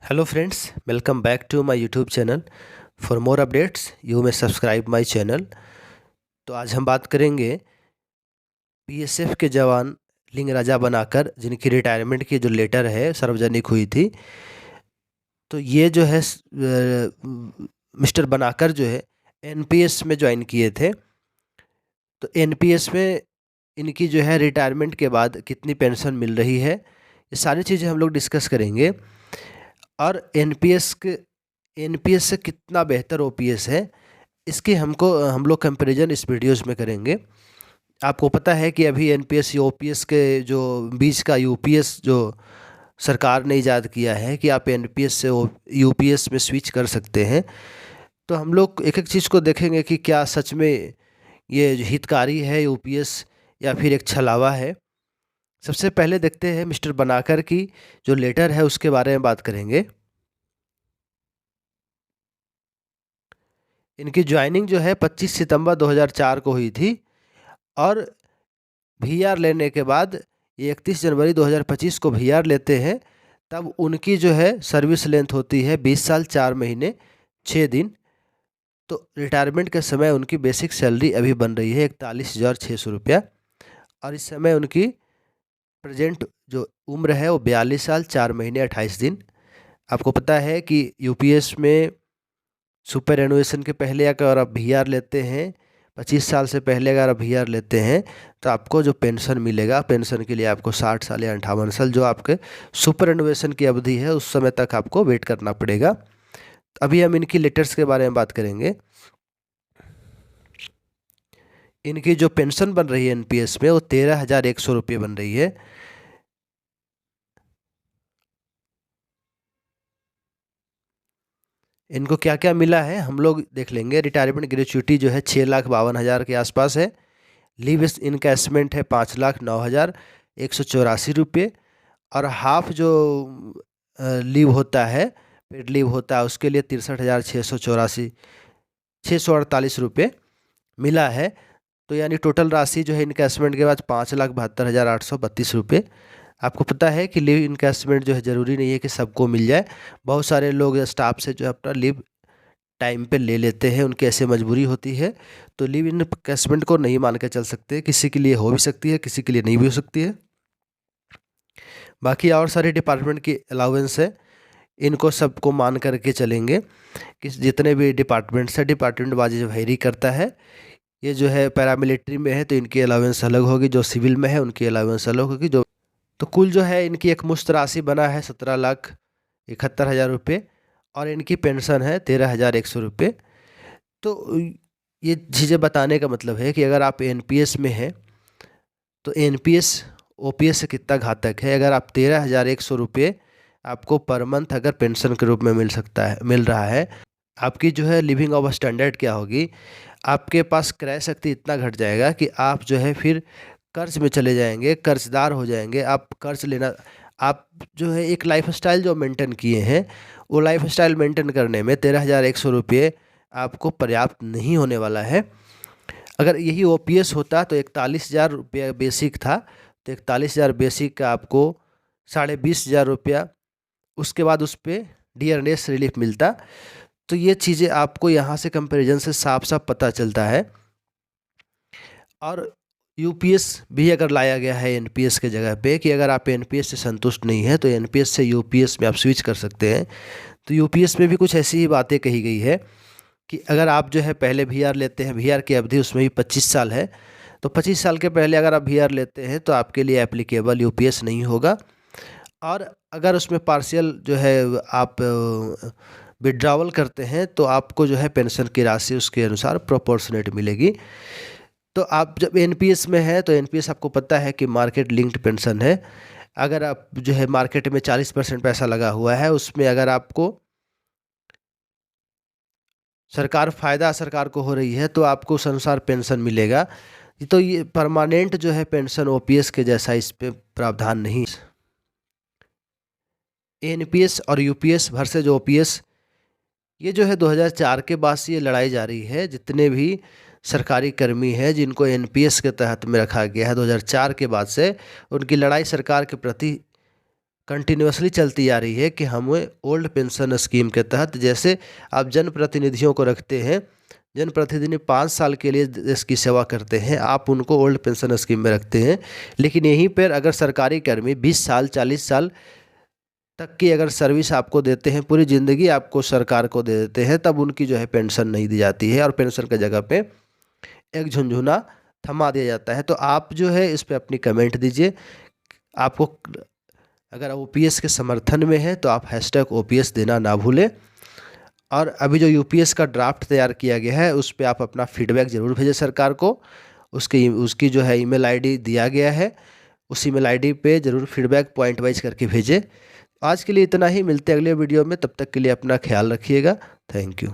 Hello friends, welcome back to my YouTube channel. For more updates, you may subscribe my channel. तो आज हम बात करेंगे BSF के जवान लिंग राजा बनाकर जिनकी रिटायरमेंट की जो लेटर है सार्वजनिक हुई थी। तो ये जो है मिस्टर बनाकर जो है एनपीएस में ज्वाइन किए थे। तो एनपीएस में इनकी जो है रिटायरमेंट के बाद कितनी पेंशन मिल रही है, ये सारी चीज़ें हम लोग डिस्कस करेंगे। और एनपीएस से कितना बेहतर ओपीएस है, इसकी हम लोग कंपैरिजन इस वीडियोस में करेंगे। आपको पता है कि अभी एनपीएस ओपीएस के जो बीच का यूपीएस जो सरकार ने इजाद किया है कि आप एनपीएस से यूपीएस में स्विच कर सकते हैं। तो हम लोग एक एक चीज़ को देखेंगे कि क्या सच में ये हितकारी है यूपीएस या फिर एक छलावा है। सबसे पहले देखते हैं मिस्टर बनाकर की जो लेटर है उसके बारे में बात करेंगे। इनकी ज्वाइनिंग जो है 25 सितंबर 2004 को हुई थी और वीआर लेने के बाद ये 31 जनवरी 2025 को वीआर लेते हैं। तब उनकी जो है सर्विस लेंथ होती है 20 साल 4 महीने 6 दिन। तो रिटायरमेंट के समय उनकी बेसिक सैलरी अभी बन रही है 41,600 रुपया और इस समय उनकी प्रेजेंट जो उम्र है वो 42 साल 4 महीने 28 दिन। आपको पता है कि यूपीएस में सुपर एनुएशन के पहले अगर आप वीआर लेते हैं, 25 साल से पहले अगर आप वीआर लेते हैं तो आपको जो पेंशन मिलेगा, पेंशन के लिए आपको 60 साल या 58 साल जो आपके सुपर एनुएशन की अवधि है उस समय तक आपको वेट करना पड़ेगा। अभी हम इनकी लेटर्स के बारे में बात करेंगे। इनकी जो पेंशन बन रही है एनपीएस में वो 13,100 रुपये बन रही है। इनको क्या क्या मिला है हम लोग देख लेंगे। रिटायरमेंट ग्रेच्युटी जो है 6,52,000 के आसपास है। लीव इनकैशमेंट है 5,09,184 रुपये और हाफ जो लीव होता है, पेड लीव होता है, उसके लिए 63,648 रुपये मिला है। तो यानी टोटल राशि जो है इनकैशमेंट के बाद 5,72,832 रुपये। आपको पता है कि लीव इनकैशमेंट जो है ज़रूरी नहीं है कि सबको मिल जाए। बहुत सारे लोग स्टाफ से जो है अपना लीव टाइम पे ले लेते हैं, उनकी ऐसे मजबूरी होती है। तो लीव इनकैशमेंट को नहीं मान के चल सकते, किसी के लिए हो भी सकती है, किसी के लिए नहीं भी हो सकती है। बाकी और सारे डिपार्टमेंट की अलाउंस है, इनको सबको मान करके चलेंगे कि जितने भी डिपार्टमेंट्स है डिपार्टमेंट वाइज वेरी करता है। ये जो है पैरामिलिट्री में है तो इनकी अलाउंस अलग होगी, जो सिविल में है उनकी अलाउंस अलग होगी। जो तो कुल जो है इनकी एक मुश्त राशि बना है 17,71,000 रुपये और इनकी पेंशन है 13,100 रुपये। तो ये चीज़ें बताने का मतलब है कि अगर आप एनपीएस में हैं तो एनपीएस ओपीएस से कितना घातक है। अगर आप 13,100 रुपये आपको पर मंथ अगर पेंशन के रूप में मिल रहा है, आपकी जो है लिविंग ऑफ स्टैंडर्ड क्या होगी, आपके पास क्रय शक्ति इतना घट जाएगा कि आप जो है फिर कर्ज में चले जाएंगे, कर्जदार हो जाएंगे। आप कर्ज लेना, आप जो है एक लाइफस्टाइल जो मेंटेन किए हैं वो लाइफस्टाइल मेंटेन करने में 13,100 रुपये आपको पर्याप्त नहीं होने वाला है। अगर यही ओपीएस होता तो 41,000 रुपया बेसिक था, तो 41,000 बेसिक का आपको 20,500 रुपया उसके बाद उस पर डियरनेस रिलीफ मिलता। तो ये चीज़ें आपको यहाँ से कंपैरिजन से साफ साफ पता चलता है। और यूपीएस भी अगर लाया गया है एनपीएस के जगह पे कि अगर आप एनपीएस से संतुष्ट नहीं है तो एनपीएस से यूपीएस में आप स्विच कर सकते हैं। तो यूपीएस में भी कुछ ऐसी ही बातें कही गई है कि अगर आप जो है पहले वीआर लेते हैं, वीआर की अवधि उसमें भी 25 साल है, तो 25 साल के पहले अगर आप वीआर लेते हैं तो आपके लिए एप्लीकेबल यूपीएस नहीं होगा। और अगर उसमें पार्शियल जो है आप विड्रावल करते हैं तो आपको जो है पेंशन की राशि उसके अनुसार प्रोपोर्शनेट मिलेगी। तो आप जब एनपीएस में है तो एनपीएस आपको पता है कि मार्केट लिंक्ड पेंशन है। अगर आप जो है मार्केट में 40% पैसा लगा हुआ है, उसमें अगर आपको सरकार को हो रही है तो आपको उस अनुसार पेंशन मिलेगा। तो ये परमानेंट जो है पेंशन ओपीएस के जैसा इस पे प्रावधान नहीं। एनपीएस और यूपीएस वर्सेज ओपीएस, ये जो है 2004 के बाद से ये लड़ाई जारी है। जितने भी सरकारी कर्मी हैं जिनको एनपीएस के तहत में रखा गया है 2004 के बाद से, उनकी लड़ाई सरकार के प्रति कंटिन्यूसली चलती आ रही है कि हमें ओल्ड पेंशन स्कीम के तहत, जैसे आप जनप्रतिनिधियों को रखते हैं, जनप्रतिनिधि 5 साल के लिए देश की सेवा करते हैं, आप उनको ओल्ड पेंशन स्कीम में रखते हैं। लेकिन यहीं पर अगर सरकारी कर्मी 20 साल 40 साल तक की अगर सर्विस आपको देते हैं, पूरी ज़िंदगी आपको सरकार को दे देते हैं, तब उनकी जो है पेंशन नहीं दी जाती है और पेंशन की जगह पे एक झुनझुना थमा दिया जाता है। तो आप जो है इस पे अपनी कमेंट दीजिए। आपको अगर ओपीएस के समर्थन में है तो आप हैशटैग ओपीएस देना ना भूलें। और अभी जो यूपीएस का ड्राफ्ट तैयार किया गया है उस पर आप अपना फीडबैक ज़रूर भेजें सरकार को। उसकी जो है ईमेल आईडी दिया गया है, उस ईमेल आईडी पे ज़रूर फीडबैक पॉइंट वाइज करके भेजें। आज के लिए इतना ही, मिलते हैं अगले वीडियो में, तब तक के लिए अपना ख्याल रखिएगा। Thank you.